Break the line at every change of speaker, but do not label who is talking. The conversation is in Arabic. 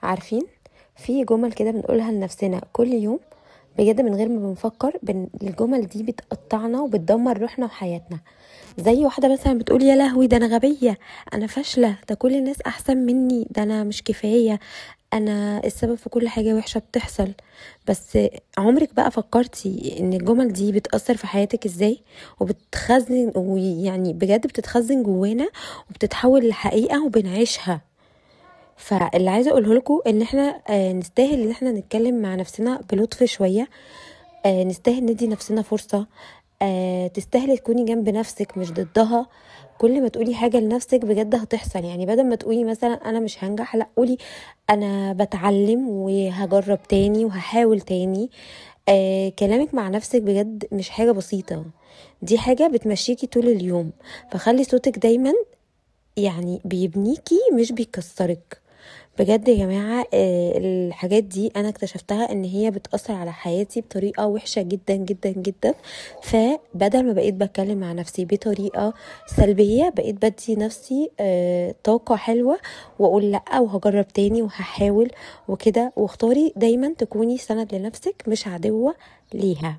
عارفين، في جمل كده بنقولها لنفسنا كل يوم بجد من غير ما بنفكر. الجمل دي بتقطعنا وبتدمر روحنا وحياتنا. زي واحدة مثلا بتقول يا لهوي ده انا غبية، انا فاشلة، ده كل الناس احسن مني، ده انا مش كفاية، انا السبب في كل حاجة وحشة بتحصل. بس عمرك بقى فكرتي ان الجمل دي بتأثر في حياتك ازاي؟ وبتخزن، ويعني بجد بتتخزن جوانا وبتتحول لحقيقة وبنعيشها. فاللي عايزه اقوله لكم ان احنا نستاهل ان احنا نتكلم مع نفسنا بلطف شويه. نستاهل ندي نفسنا فرصه. تستاهلي تكوني جنب نفسك مش ضدها. كل ما تقولي حاجه لنفسك بجد هتحصل. يعني بدل ما تقولي مثلا انا مش هنجح، لا قولي انا بتعلم وهجرب تاني وهحاول تاني. كلامك مع نفسك بجد مش حاجه بسيطه، دي حاجه بتمشيكي طول اليوم. فخلي صوتك دايما يعني بيبنيكي مش بيكسرك. بجد يا جماعة، الحاجات دي أنا اكتشفتها إن هي بتأثر على حياتي بطريقة وحشة جدا جدا جدا. فبدل ما بقيت بتكلم مع نفسي بطريقة سلبية، بقيت بدي نفسي طاقة حلوة وأقول لأ وهجرب تاني وهحاول وكده. واختاري دايما تكوني سند لنفسك مش عدوة ليها.